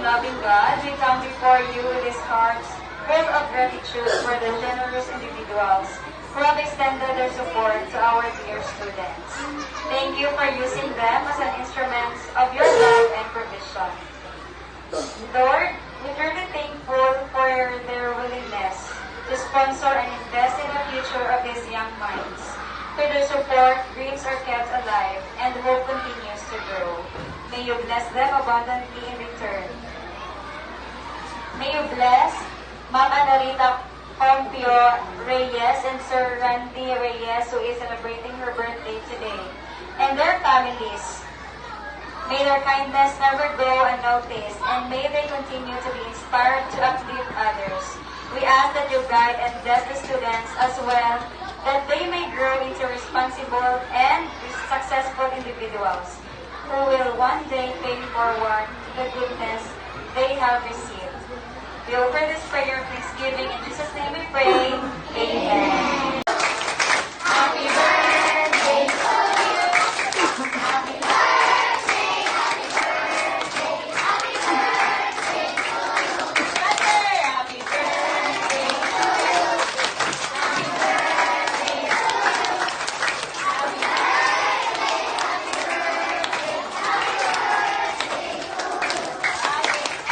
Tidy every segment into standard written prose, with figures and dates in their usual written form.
and loving God, we come before you with these hearts full of gratitude for the generous individuals who have extended their support to our dear students. Thank you for using them as an instrument of your love and provision. Lord, we're truly thankful for their willingness to sponsor and invest in the future of these young minds. Through their support, dreams are kept alive and hope continues to grow. May you bless them abundantly in return. May you bless Ma'am Analita Pompeo Reyes and Sir Randy Reyes, who is celebrating her birthday today, and their families. May their kindness never go unnoticed, and may they continue to be inspired to uplift others. We ask that you guide and bless the students as well, that they may grow into responsible and successful individuals who will one day pay forward the goodness they have received. We offer this prayer of thanksgiving. In Jesus' name we pray. Amen. Happy birthday to you. Happy birthday, happy birthday, happy birthday to you. Happy birthday to you. Happy birthday to you. Happy birthday, happy birthday, happy birthday to you.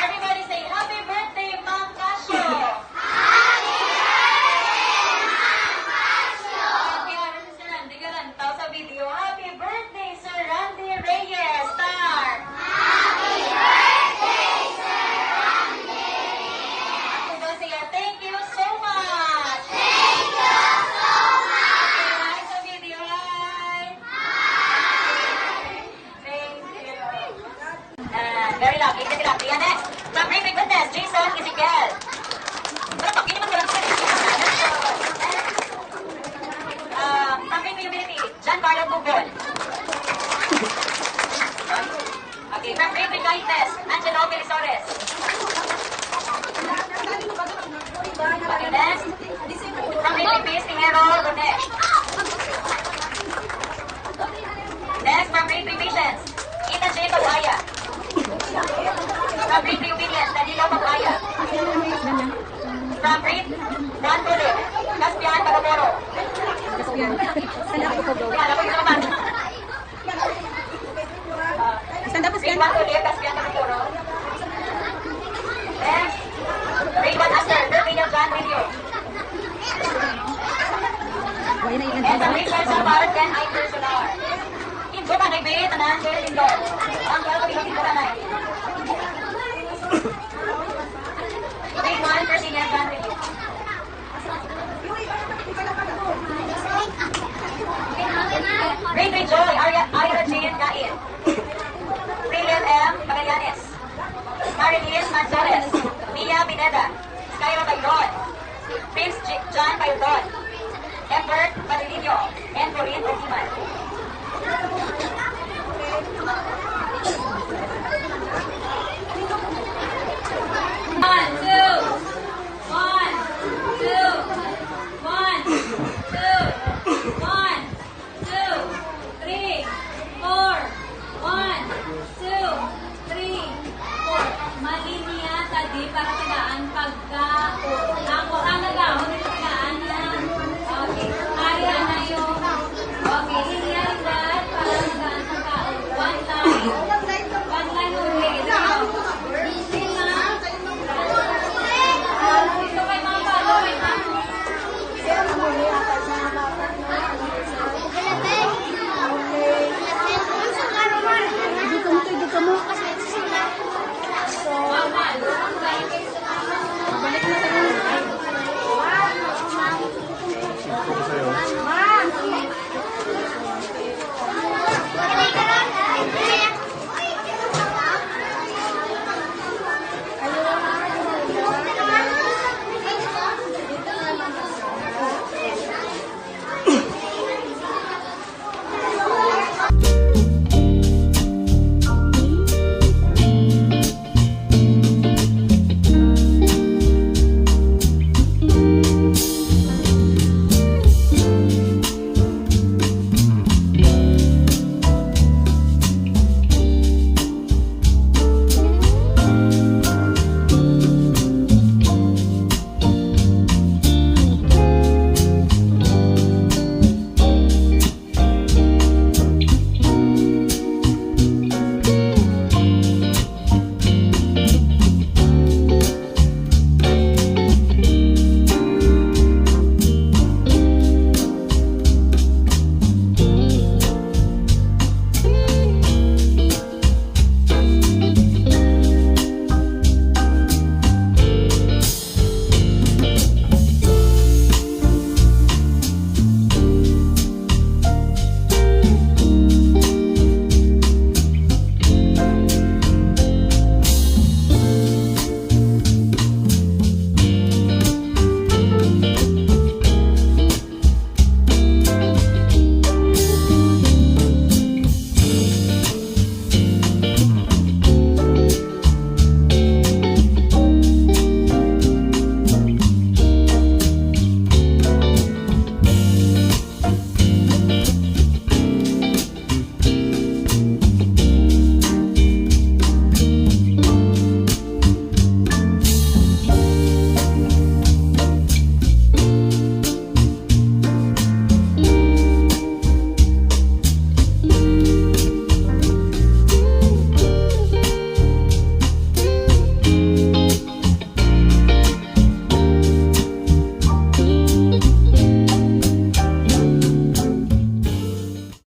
Everybody say happy birthday, Ma'am Casio. Happy birthday, Ma'am Casio. Okay, Sister Randy, ganun. Tao sa video, happy birthday, Sir Randy Reyes. Star. Happy birthday, Sir Randy. Ako ba siya, thank you so much. Thank you so much. Hi sa video, hi. Thank you. Very lucky, very lucky. And next, from Great Goodness, Jason Ezekiel. Pero pag naman sila from Great Humility, John Carlo Bugol. Okay, from Great Kindness, Angelo Melisores. Okay, next, from Great Peace, Pinero Ronesh. Next, from Great Patience, Ethan J. Pagaya. From Great Obedience, Danilo Pagaya. From Great Juan Tulip, Caspian Pagaporo. Kaspian. Saan ako po go? Yan, ako yung naman. Saan tapos Great yan? Juan Tulip, Caspian Pagaporo. Next, Great Juan Aster, Virginia John Video. Wala na ilan And sila. from Great Church of Power, Ken Iker Solar. Indo ka na'y bit, tanan, Jerry Lindor. Ang kaya ko pinag-indo ka na'y. Great Juan, Virginia John Video. Great Joy, Ira Jane Gain. Brilliant M. Magallanes. Marilyn Manzores. Mia Pineda. Skyro Bayron. Prince John Bayron. Embert Padilino. And Corinne Okiman.